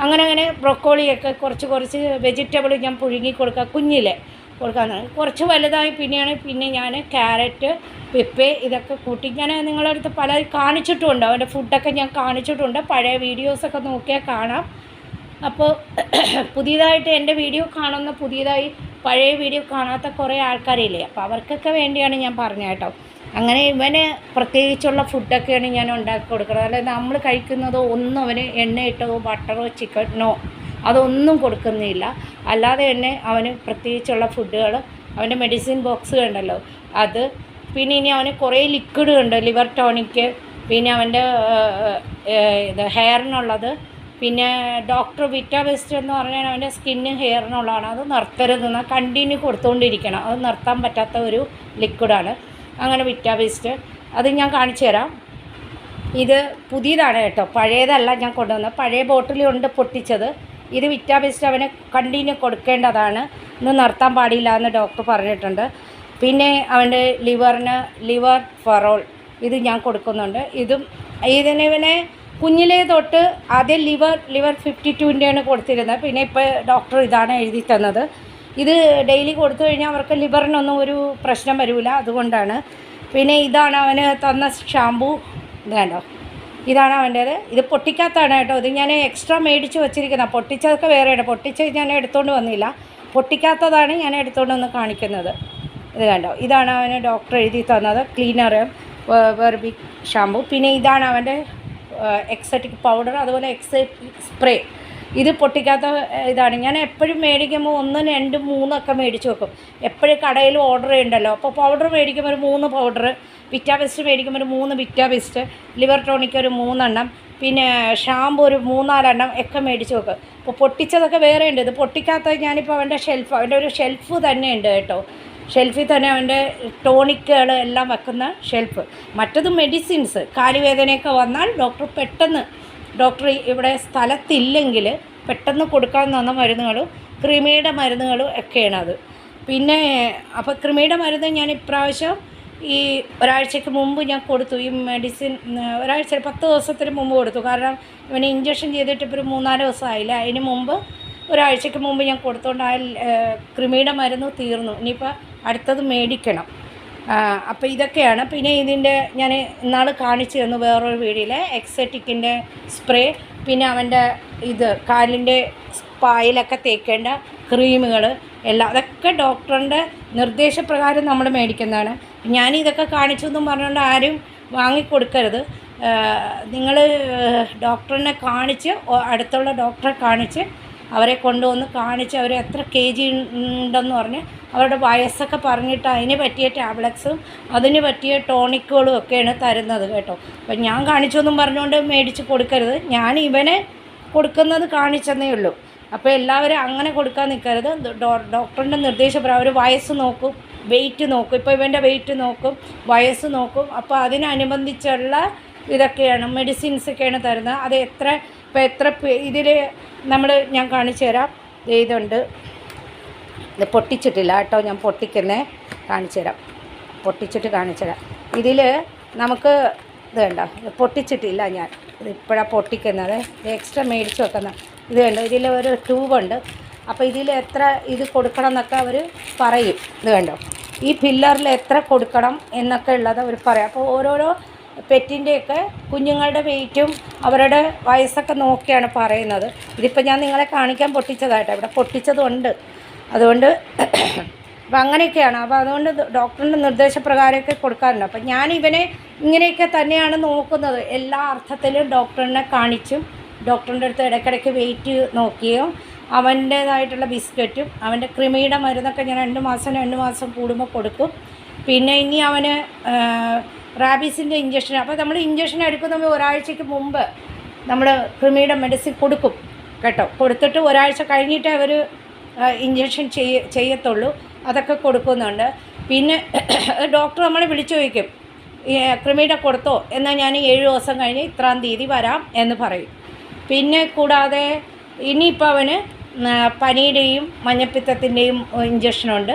അങ്ങനെ ബ്രൊക്കോളിയൊക്കെ കുറച്ച് വെജിറ്റബിൾ ഞാൻ പുഴുങ്ങി കുഞ്ഞിലെ കൊടുക്കാൻ തുടങ്ങി. കുറച്ച് വലുതായി പിന്നെ ഞാൻ ക്യാരറ്റ്, പെപ്പെ ഇതൊക്കെ കൂട്ടി ഞാൻ നിങ്ങളുടെ അടുത്ത് പല കാണിച്ചിട്ടുമുണ്ട്. അവൻ്റെ ഫുഡൊക്കെ ഞാൻ കാണിച്ചിട്ടുണ്ട്. പഴയ വീഡിയോസൊക്കെ നോക്കിയാൽ കാണാം. അപ്പോൾ പുതിയതായിട്ട് എൻ്റെ വീഡിയോ കാണുന്ന പുതിയതായി പഴയ വീഡിയോ കാണാത്ത കുറേ ആൾക്കാരില്ലേ, അപ്പോൾ അവർക്കൊക്കെ വേണ്ടിയാണ് ഞാൻ പറഞ്ഞത് കേട്ടോ. അങ്ങനെ ഇവന് പ്രത്യേകിച്ചുള്ള ഫുഡൊക്കെയാണ് ഞാൻ ഉണ്ടാക്കി കൊടുക്കുന്നത്. അതായത് നമ്മൾ കഴിക്കുന്നതോ ഒന്നും അവന് എണ്ണയിട്ടോ ബട്ടറോ ചിക്കനോ അതൊന്നും കൊടുക്കുന്നില്ല. അല്ലാതെ തന്നെ അവന് പ്രത്യേകിച്ചുള്ള ഫുഡുകൾ, അവൻ്റെ മെഡിസിൻ ബോക്സ് ഉണ്ടല്ലോ അത്, പിന്നെ ഇനി അവന് കുറേ ലിക്വിഡ് ഉണ്ട്, ലിവർ ടോണിക്ക്, പിന്നെ അവൻ്റെ ഹെയറിനുള്ളത്, പിന്നെ ഡോക്ടർ വിറ്റാബെസ്റ്റ് എന്ന് പറഞ്ഞാൽ അവൻ്റെ സ്കിന്ന് ഹെയറിനുള്ളതാണ്. അത് നിർത്തരുതെന്ന് കണ്ടിന്യൂ കൊടുത്തുകൊണ്ടിരിക്കണം. അത് നിർത്താൻ പറ്റാത്ത ഒരു ലിക്വിഡാണ്. അങ്ങനെ വിറ്റാബെസ്റ്റ് അത് ഞാൻ കാണിച്ചു തരാം. ഇത് പുതിയതാണ് കേട്ടോ, പഴയതല്ല ഞാൻ കൊണ്ടുവന്നത്. പഴയ ബോട്ടിലുണ്ട് പൊട്ടിച്ചത്. ഇത് വിറ്റാബെസ്റ്റ് അവന് കണ്ടിന്യൂ കൊടുക്കേണ്ടതാണ്, ഇന്ന് നിർത്താൻ പാടില്ല എന്ന് ഡോക്ടർ പറഞ്ഞിട്ടുണ്ട്. പിന്നെ അവൻ്റെ ലിവർ ഫറോൾ ഇത് ഞാൻ കൊടുക്കുന്നുണ്ട്. ഇതിനിവനെ കുഞ്ഞിലേ തൊട്ട് ആദ്യം ലിവർ 52-ൻ്റെയാണ് കൊടുത്തിരുന്നത്. പിന്നെ ഇപ്പോൾ ഡോക്ടർ ഇതാണ് എഴുതി തന്നത്. ഇത് ഡെയിലി കൊടുത്തു കഴിഞ്ഞാൽ അവർക്ക് ലിവറിനൊന്നും ഒരു പ്രശ്നം വരില്ല, അതുകൊണ്ടാണ്. പിന്നെ ഇതാണ് അവന് തന്ന ഷാമ്പൂ. ഇത് കണ്ടോ, ഇതാണ് അവൻ്റേത്. ഇത് പൊട്ടിക്കാത്തതാണ് കേട്ടോ. ഇത് ഞാൻ എക്സ്ട്രാ മേടിച്ച് വെച്ചിരിക്കുന്നത്. പൊട്ടിച്ചതൊക്കെ വേറെയാണ്. പൊട്ടിച്ച് ഞാൻ എടുത്തുകൊണ്ട് വന്നില്ല. പൊട്ടിക്കാത്തതാണ് ഞാൻ എടുത്തുകൊണ്ട് വന്ന് കാണിക്കുന്നത്. ഇത് കണ്ടോ, ഇതാണ് അവന് ഡോക്ടർ എഴുതി തന്നത്. ക്ലീനർ വെർബിക് ഷാമ്പൂ. പിന്നെ ഇതാണ് അവൻ്റെ എക്സറ്റിക് പൗഡർ, അതുപോലെ എക്സറ്റിക് സ്പ്രേ. ഇത് പൊട്ടിക്കാത്ത ഇതാണ്. ഞാൻ എപ്പോഴും മേടിക്കുമ്പോൾ 1, 2, 3 ഒക്കെ മേടിച്ച് വെക്കും. എപ്പോഴും കടയിൽ ഓർഡർ ചെയ്യണ്ടല്ലോ. അപ്പോൾ പൗഡർ മേടിക്കുമ്പോൾ ഒരു 3 പൗഡർ, വിറ്റാബെസ്റ്റ് മേടിക്കുമ്പോൾ ഒരു 3 വിറ്റാബെസ്റ്റ്, ലിവർ ടോണിക്ക് ഒരു 3 എണ്ണം, പിന്നെ ഷാമ്പു ഒരു 3-4 എണ്ണം ഒക്കെ മേടിച്ച് വെക്കും. അപ്പോൾ പൊട്ടിച്ചതൊക്കെ വേറെ ഉണ്ട്. ഇത് പൊട്ടിക്കാത്ത ഞാനിപ്പോൾ അവൻ്റെ ഒരു ഷെൽഫ് തന്നെ ഉണ്ട് കേട്ടോ. ഷെൽഫിൽ തന്നെ അവൻ്റെ ടോണിക്കുകൾ എല്ലാം വെക്കുന്ന ഷെൽഫ്. മറ്റത് മെഡിസിൻസ്, കാലുവേദനയൊക്കെ വന്നാൽ ഡോക്ടർ ഇവിടെ സ്ഥലത്തില്ലെങ്കിൽ പെട്ടെന്ന് കൊടുക്കാൻ തന്ന മരുന്നുകളും കൃമിയുടെ മരുന്നുകളും ഒക്കെയാണ് അത്. പിന്നെ അപ്പോൾ കൃമിയുടെ മരുന്ന് ഞാൻ ഇപ്രാവശ്യം ഈ ഒരാഴ്ചയ്ക്ക് മുമ്പ് ഞാൻ കൊടുത്തു. ഈ മെഡിസിൻ 10 ദിവസത്തിന് മുമ്പ് കൊടുത്തു. കാരണം ഇവന് ഇഞ്ചക്ഷൻ ചെയ്തിട്ട് ഇപ്പോൾ ഒരു 3-4 ദിവസമായില്ല. അതിന് മുമ്പ് ഒരാഴ്ചയ്ക്ക് മുമ്പ് ഞാൻ കൊടുത്തുകൊണ്ട് കൃമിയുടെ മരുന്ന് തീർന്നു. ഇനിയിപ്പോൾ അടുത്തത് മേടിക്കണം. അപ്പോൾ ഇതൊക്കെയാണ്. പിന്നെ ഇതിൻ്റെ ഞാൻ ഇന്നാൾ കാണിച്ചു തന്നു വേറൊരു വീഡിയോയിൽ എക്സറ്റിക്കിൻ്റെ സ്പ്രേ, പിന്നെ അവൻ്റെ കാലിൻ്റെ പായലൊക്കെ തേക്കേണ്ട ക്രീമുകൾ എല്ലാം, അതൊക്കെ ഡോക്ടറിൻ്റെ നിർദ്ദേശപ്രകാരം നമ്മൾ മേടിക്കുന്നതാണ്. ഞാനിതൊക്കെ കാണിച്ചു എന്നും പറഞ്ഞുകൊണ്ട് ആരും വാങ്ങിക്കൊടുക്കരുത്. നിങ്ങൾ ഡോക്ടറിനെ കാണിച്ച്, അടുത്തുള്ള ഡോക്ടറെ കാണിച്ച്, അവരെ കൊണ്ടുവന്ന് കാണിച്ച് അവർ എത്ര kg ഉണ്ടെന്ന് പറഞ്ഞ് അവരുടെ വയസ്സൊക്കെ പറഞ്ഞിട്ട് അതിന് പറ്റിയ ടാബ്ലറ്റ്സും അതിന് പറ്റിയ ടോണിക്കുകളും ഒക്കെയാണ് തരുന്നത് കേട്ടോ. അപ്പം ഞാൻ കാണിച്ചൊന്നും പറഞ്ഞുകൊണ്ട് മേടിച്ച് കൊടുക്കരുത്. ഞാൻ ഇവനെ കൊടുക്കുന്നത് കാണിച്ചെന്നേ ഉള്ളൂ. അപ്പോൾ എല്ലാവരും അങ്ങനെ കൊടുക്കാൻ നിൽക്കരുത്. ഡോക്ടറിൻ്റെ നിർദ്ദേശപ്രകാരം അവർ വയസ്സ് നോക്കും, വെയിറ്റ് നോക്കും. ഇപ്പോൾ ഇവൻ്റെ വെയിറ്റ് നോക്കും, വയസ്സ് നോക്കും. അപ്പോൾ അതിനനുബന്ധിച്ചുള്ള ഇതൊക്കെയാണ് മെഡിസിൻസൊക്കെയാണ് തരുന്നത്. അത് എത്ര ഇതിൽ ഞാൻ കാണിച്ചു തരാം. ഇതുണ്ട്, ഇത് പൊട്ടിച്ചിട്ടില്ല കേട്ടോ, ഞാൻ കാണിച്ചു തരാം. പൊട്ടിച്ചിട്ട് കാണിച്ചു തരാം. ഇതിൽ നമുക്ക് ഇത് കണ്ടോ, പൊട്ടിച്ചിട്ടില്ല ഞാൻ. ഇത് ഇപ്പോഴാണ് പൊട്ടിക്കുന്നത്. ഇത് എക്സ്ട്രാ മേടിച്ച് വെക്കുന്ന ഇത് കണ്ടോ. ഇതിൽ ഒരു ട്യൂബുണ്ട്. അപ്പോൾ ഇതിൽ എത്ര ഇത് കൊടുക്കണം എന്നൊക്കെ അവർ പറയും. ഇത് കണ്ടോ, ഈ പില്ലറിൽ എത്ര കൊടുക്കണം എന്നൊക്കെ ഉള്ളത് അവർ പറയാം. അപ്പോൾ ഓരോരോ പെറ്റിൻ്റെയൊക്കെ കുഞ്ഞുങ്ങളുടെ വെയിറ്റും അവരുടെ വയസ്സൊക്കെ നോക്കിയാണ് പറയുന്നത്. ഇതിപ്പോൾ ഞാൻ നിങ്ങളെ കാണിക്കാൻ പൊട്ടിച്ചതായിട്ട്, ഇവിടെ പൊട്ടിച്ചതുണ്ട്. അതുകൊണ്ട് അപ്പം അങ്ങനെയൊക്കെയാണ്. അപ്പോൾ അതുകൊണ്ട് ഡോക്ടറിൻ്റെ നിർദ്ദേശപ്രകാരമൊക്കെ കൊടുക്കാറുണ്ട്. അപ്പം ഞാൻ ഇവനെ ഇങ്ങനെയൊക്കെ തന്നെയാണ് നോക്കുന്നത്. എല്ലാ അർത്ഥത്തിലും ഡോക്ടറിനെ കാണിച്ചും ഡോക്ടറിൻ്റെ അടുത്ത് ഇടയ്ക്കിടയ്ക്ക് വെയിറ്റ് നോക്കിയും അവൻ്റേതായിട്ടുള്ള ബിസ്ക്കറ്റും അവൻ്റെ കൃമിയുടെ മരുന്നൊക്കെ ഞാൻ 2 മാസം കൂടുമ്പോൾ കൊടുക്കും. പിന്നെ ഇനി അവന് റാബീസിൻ്റെ ഇഞ്ചക്ഷൻ, അപ്പോൾ നമ്മൾ ഇഞ്ചക്ഷൻ എടുക്കുന്ന ഒരാഴ്ചയ്ക്ക് മുമ്പ് നമ്മൾ കൃമിയുടെ മെഡിസിൻ കൊടുക്കും കേട്ടോ. കൊടുത്തിട്ട് ഒരാഴ്ച കഴിഞ്ഞിട്ട് അവർ ഇഞ്ചക്ഷൻ ചെയ്യത്തുള്ളൂ. അതൊക്കെ കൊടുക്കുന്നുണ്ട്. പിന്നെ ഡോക്ടർ നമ്മളെ വിളിച്ചു ചോദിക്കും, കൃമിയുടെ കൊടുത്തോ എന്നാൽ ഞാൻ 7 ദിവസം കഴിഞ്ഞ് ഇത്രാം തീയതി വരാം എന്ന് പറയും. പിന്നെ കൂടാതെ ഇനിയിപ്പോൾ അവന് പനിയുടെയും മഞ്ഞപ്പിത്തത്തിൻ്റെയും ഇഞ്ചക്ഷനുണ്ട്.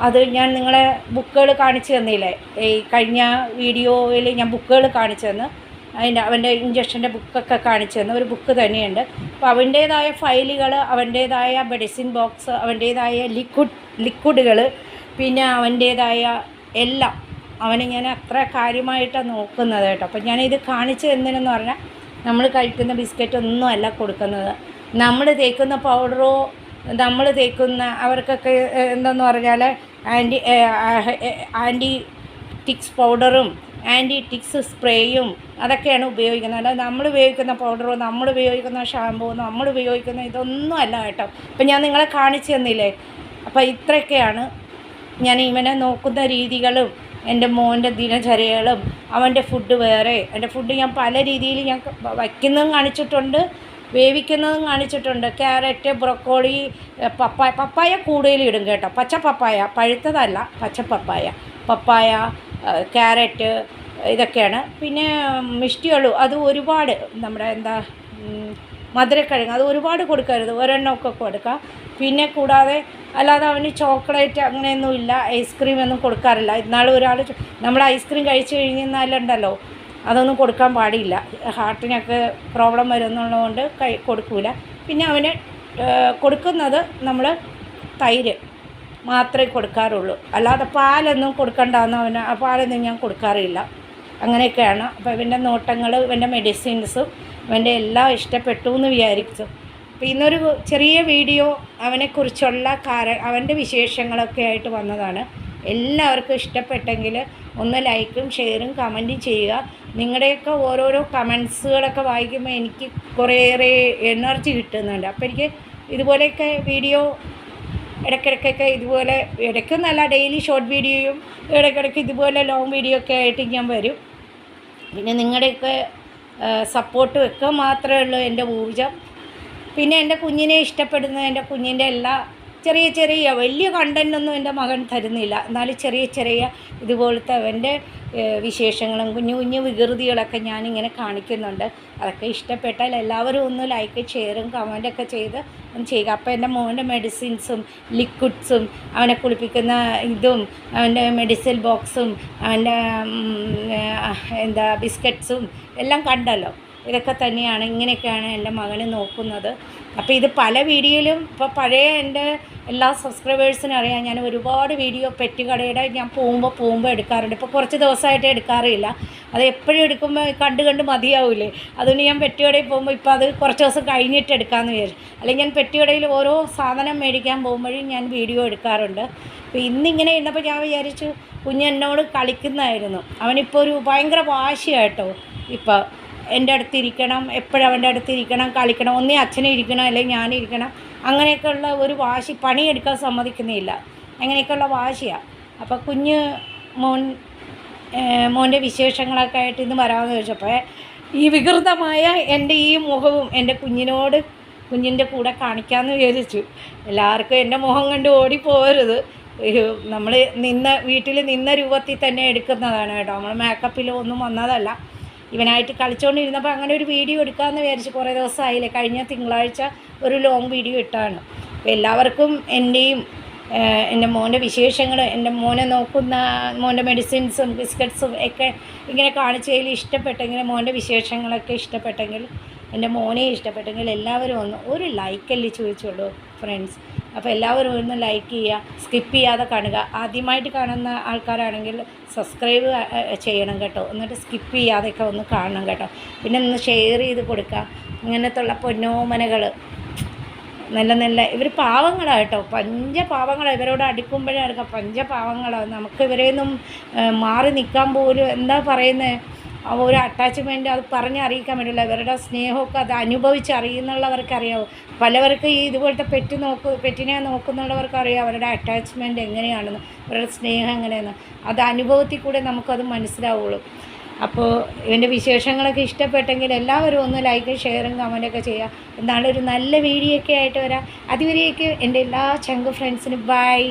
അത് ഞാൻ നിങ്ങളെ ബുക്കുകൾ കാണിച്ചു തന്നില്ലേ, ഈ കഴിഞ്ഞ വീഡിയോയിൽ ഞാൻ ബുക്കുകൾ കാണിച്ചു തന്നു. അവൻ്റെ ഇഞ്ചക്ഷൻ്റെ ബുക്കൊക്കെ കാണിച്ചു തന്നു. ഒരു ബുക്ക് തന്നെയുണ്ട്. അപ്പോൾ അവൻ്റേതായ ഫയലുകൾ, അവൻ്റേതായ മെഡിസിൻ ബോക്സ്, അവൻ്റേതായ ലിക്വിഡുകൾ, പിന്നെ അവൻ്റേതായ എല്ലാം അവനെ ഞാൻ അത്ര കാര്യമായിട്ടാണ് നോക്കുന്നത് കേട്ടോ. അപ്പം ഞാനിത് കാണിച്ചു തന്നതെന്ന് പറഞ്ഞാൽ നമ്മൾ കഴിക്കുന്ന ബിസ്ക്കറ്റ് ഒന്നും അല്ല കൊടുക്കുന്നത്. നമ്മൾ തേക്കുന്ന പൗഡറോ നമ്മൾ തേക്കുന്ന അവർക്കൊക്കെ എന്തെന്ന് പറഞ്ഞാൽ ആൻറ്റി ടിക്സ് പൗഡറും ആൻറ്റി ടിക്സ് സ്പ്രേയും അതൊക്കെയാണ് ഉപയോഗിക്കുന്നത്. അല്ലാതെ നമ്മൾ ഉപയോഗിക്കുന്ന പൗഡറോ നമ്മൾ ഉപയോഗിക്കുന്ന ഷാമ്പൂ നമ്മൾ ഉപയോഗിക്കുന്ന ഇതൊന്നും അല്ല കേട്ടോ. അപ്പം ഞാൻ നിങ്ങളെ കാണിച്ചു തന്നില്ലേ. അപ്പോൾ ഇത്രയൊക്കെയാണ് ഞാൻ ഇവനെ നോക്കുന്ന രീതികളും എൻ്റെ മോൻ്റെ ദിനചര്യകളും. അവൻ്റെ ഫുഡ് വേറെ, എൻ്റെ ഫുഡ് ഞാൻ പല രീതിയിൽ ഞാൻ വയ്ക്കുന്നതും കാണിച്ചിട്ടുണ്ട്, വേവിക്കുന്നതും കാണിച്ചിട്ടുണ്ട്. ക്യാരറ്റ്, ബ്രൊക്കോളി, പപ്പായ കൂടുതലും ഇടും കേട്ടോ. പച്ച പപ്പായ, പഴുത്തതല്ല, പച്ച പപ്പായ, ക്യാരറ്റ്, ഇതൊക്കെയാണ്. പിന്നെ മിഷ്ടിയുള്ളൂ, അത് ഒരുപാട് നമ്മുടെ മധുരക്കിഴങ്ങ് അത് ഒരുപാട് കൊടുക്കരുത്, ഒരെണ്ണമൊക്കെ കൊടുക്കുക. പിന്നെ കൂടാതെ അല്ലാതെ അവന് ചോക്ലേറ്റ് അങ്ങനെയൊന്നുമില്ല, ഐസ്ക്രീമൊന്നും കൊടുക്കാറില്ല. ഇന്നാൾ ഒരാൾ നമ്മൾ ഐസ്ക്രീം കഴിച്ചു കഴിഞ്ഞാലുണ്ടല്ലോ അതൊന്നും കൊടുക്കാൻ പാടില്ല, ഹാർട്ടിനൊക്കെ പ്രോബ്ലം വരുന്നുള്ളതുകൊണ്ട് കൊടുക്കില്ല. പിന്നെ അവന് കൊടുക്കുന്നത് നമ്മൾ തൈര് മാത്രമേ കൊടുക്കാറുള്ളൂ, അല്ലാതെ പാലൊന്നും കൊടുക്കണ്ടെന്ന് അവന് പാലൊന്നും ഞാൻ കൊടുക്കാറില്ല. അങ്ങനെയൊക്കെയാണ്. അപ്പോൾ ഇവൻ്റെ നോട്ടങ്ങൾ, ഇവൻ്റെ മെഡിസിൻസും അവൻ്റെ എല്ലാം ഇഷ്ടപ്പെട്ടു എന്ന് വിചാരിച്ചു. അപ്പോൾ ഇന്നൊരു ചെറിയ വീഡിയോ അവനെക്കുറിച്ചുള്ള അവൻ്റെ വിശേഷങ്ങളൊക്കെ ആയിട്ട് വന്നതാണ്. എല്ലാവർക്കും ഇഷ്ടപ്പെട്ടെങ്കിൽ ഒന്ന് ലൈക്കും ഷെയറും കമൻറ്റും ചെയ്യുക. നിങ്ങളുടെയൊക്കെ ഓരോരോ കമൻസുകളൊക്കെ വായിക്കുമ്പോൾ എനിക്ക് കുറേയേറെ എനർജി കിട്ടുന്നുണ്ട്. അപ്പോൾ എനിക്ക് ഇതുപോലെയൊക്കെ വീഡിയോ ഇടയ്ക്കിടയ്ക്കൊക്കെ ഇതുപോലെ, ഇടയ്ക്കൊന്നല്ല ഡെയിലി ഷോർട്ട് വീഡിയോയും ഇടയ്ക്കിടയ്ക്ക് ഇതുപോലെ ലോങ് വീഡിയോ ഒക്കെ ആയിട്ട് ഞാൻ വരും. പിന്നെ നിങ്ങളുടെയൊക്കെ സപ്പോർട്ട് വെക്കുക മാത്രമേ ഉള്ളൂ എൻ്റെ ഊർജം. പിന്നെ എൻ്റെ കുഞ്ഞിനെ ഇഷ്ടപ്പെടുന്ന എൻ്റെ കുഞ്ഞിൻ്റെ എല്ലാ ചെറിയ വലിയ കണ്ടൻറ്റൊന്നും എൻ്റെ മകൻ തരുന്നില്ല, എന്നാലും ചെറിയ ഇതുപോലത്തെ അവൻ്റെ വിശേഷങ്ങളും കുഞ്ഞു വികൃതികളൊക്കെ ഞാനിങ്ങനെ കാണിക്കുന്നുണ്ട്. അതൊക്കെ ഇഷ്ടപ്പെട്ടാൽ എല്ലാവരും ഒന്ന് ലൈക്ക് ഷെയറും കമൻറ്റൊക്കെ ചെയ്ത് ഒന്ന് ചെയ്യുക. അപ്പോൾ എൻ്റെ മോൻ്റെ മെഡിസിൻസും ലിക്വിഡ്സും അവനെ കുളിപ്പിക്കുന്ന ഇതും അവൻ്റെ മെഡിസിൻ ബോക്സും അവൻ്റെ ബിസ്ക്കറ്റ്സും എല്ലാം കണ്ടല്ലോ. ഇതൊക്കെ തന്നെയാണ്, ഇങ്ങനെയൊക്കെയാണ് എൻ്റെ മകനെ നോക്കുന്നത്. അപ്പോൾ ഇത് പല വീഡിയോയിലും ഇപ്പോൾ പഴയ എൻ്റെ എല്ലാ സബ്സ്ക്രൈബേഴ്സിനും അറിയാം, ഞാൻ ഒരുപാട് വീഡിയോ പെറ്റുകടയുടെ ഞാൻ പോകുമ്പോൾ എടുക്കാറുണ്ട്. ഇപ്പോൾ കുറച്ച് ദിവസമായിട്ട് എടുക്കാറില്ല, അത് എപ്പോഴും എടുക്കുമ്പോൾ കണ്ട് മതിയാവില്ലേ. അതുകൊണ്ട് ഞാൻ പെറ്റുകടയിൽ പോകുമ്പോൾ ഇപ്പോൾ അത് കുറച്ച് ദിവസം കഴിഞ്ഞിട്ട് എടുക്കാമെന്ന് വിചാരിച്ചു. അല്ലെങ്കിൽ ഞാൻ പെറ്റുകടയിൽ ഓരോ സാധനം മേടിക്കാൻ പോകുമ്പോഴും ഞാൻ വീഡിയോ എടുക്കാറുണ്ട്. അപ്പോൾ ഇന്നിങ്ങനെ ഇരുന്നപ്പോൾ ഞാൻ വിചാരിച്ചു കുഞ്ഞെന്നോട് കളിക്കുന്നതായിരുന്നു. അവനിപ്പോൾ ഒരു ഭയങ്കര വാശിയായിട്ടോ. ഇപ്പോൾ എൻ്റെ അടുത്തിരിക്കണം, എപ്പോഴും അവൻ്റെ അടുത്തിരിക്കണം, കളിക്കണം, ഒന്നേ അച്ഛനെ ഇരിക്കണം അല്ലെങ്കിൽ ഞാനിരിക്കണം, അങ്ങനെയൊക്കെയുള്ള ഒരു വാശി, പണിയെടുക്കാൻ സമ്മതിക്കുന്നില്ല, അങ്ങനെയൊക്കെയുള്ള വാശിയാണ്. അപ്പോൾ മോൻ്റെ വിശേഷങ്ങളൊക്കെ ആയിട്ട് ഇന്ന് വരാമെന്ന് ചോദിച്ചപ്പോൾ ഈ വികൃതമായ എൻ്റെ ഈ മുഖവും എൻ്റെ കുഞ്ഞിൻ്റെ കൂടെ കാണിക്കാമെന്ന് വിചാരിച്ചു. എല്ലാവർക്കും എൻ്റെ മുഖം കണ്ട് ഓടിപ്പോകരുത്. നമ്മൾ വീട്ടിൽ നിന്ന രൂപത്തിൽ തന്നെ എടുക്കുന്നതാണ് കേട്ടോ, നമ്മൾ മേക്കപ്പിലോ ഒന്നും വന്നതല്ല. ഇവനായിട്ട് കളിച്ചുകൊണ്ടിരുന്നപ്പോൾ അങ്ങനെ ഒരു വീഡിയോ എടുക്കാമെന്ന് വിചാരിച്ചു. കുറേ ദിവസമായില്ലേ, കഴിഞ്ഞ തിങ്കളാഴ്ച ഒരു ലോങ് വീഡിയോ ഇട്ടാണ്. അപ്പോൾ എല്ലാവർക്കും എൻ്റെ മോൻ്റെ വിശേഷങ്ങൾ, എൻ്റെ മോനെ നോക്കുന്ന മോൻ്റെ മെഡിസിൻസും ബിസ്ക്കറ്റ്സും ഒക്കെ ഇങ്ങനെ കാണിച്ചതിൽ ഇഷ്ടപ്പെട്ടെങ്കിൽ, മോൻ്റെ വിശേഷങ്ങളൊക്കെ ഇഷ്ടപ്പെട്ടെങ്കിൽ, എൻ്റെ മോനെ ഇഷ്ടപ്പെട്ടെങ്കിൽ എല്ലാവരും ഒരു ലൈക്കല്ലേ ചോദിച്ചുള്ളൂ ഫ്രണ്ട്സ്. അപ്പോൾ എല്ലാവരും ഒന്ന് ലൈക്ക് ചെയ്യുക, സ്കിപ്പ് ചെയ്യാതെ കാണുക. ആദ്യമായിട്ട് കാണുന്ന ആൾക്കാരാണെങ്കിൽ സബ്സ്ക്രൈബ് ചെയ്യണം കേട്ടോ. എന്നിട്ട് സ്കിപ്പ് ചെയ്യാതെയൊക്കെ ഒന്ന് കാണണം കേട്ടോ. പിന്നെ ഒന്ന് ഷെയർ ചെയ്ത് കൊടുക്കുക. ഇങ്ങനത്തുള്ള പൊന്നോമനകൾ നല്ല ഇവർ പാവങ്ങളാണ് കേട്ടോ, പഞ്ചപാവങ്ങളാണ്. ഇവരോട് അടുക്കുമ്പോഴേ അടുക്കാം, പഞ്ചപാവങ്ങളാണ്. നമുക്ക് ഇവരെയൊന്നും മാറി നിൽക്കാൻ പോലും എന്താ പറയുന്നത്, ഒരു അറ്റാച്ച്മെൻറ്റ് അത് പറഞ്ഞറിയിക്കാൻ പറ്റില്ല. ഇവരുടെ സ്നേഹമൊക്കെ അത് അനുഭവിച്ചറിയുന്നുള്ളവർക്കറിയാവും. പലവർക്ക് ഈ ഇതുപോലത്തെ പെറ്റിനെ നോക്കുന്നുള്ളവർക്കറിയാം അവരുടെ അറ്റാച്ച്മെൻറ്റ് എങ്ങനെയാണെന്ന്, അവരുടെ സ്നേഹം എങ്ങനെയാണെന്ന്. അത് അനുഭവത്തിൽ കൂടെ നമുക്കത് മനസ്സിലാവുള്ളൂ. അപ്പോൾ ഇതിൻ്റെ വിശേഷങ്ങളൊക്കെ ഇഷ്ടപ്പെട്ടെങ്കിൽ എല്ലാവരും ഒന്ന് ലൈക്കും ഷെയറും കമൻറ്റൊക്കെ ചെയ്യുക. എന്നാലൊരു നല്ല വീഡിയോ ഒക്കെ ആയിട്ട് വരാം. അതുവരേക്കും എൻ്റെ എല്ലാ ചങ്ക് ഫ്രണ്ട്സിനും ബൈ.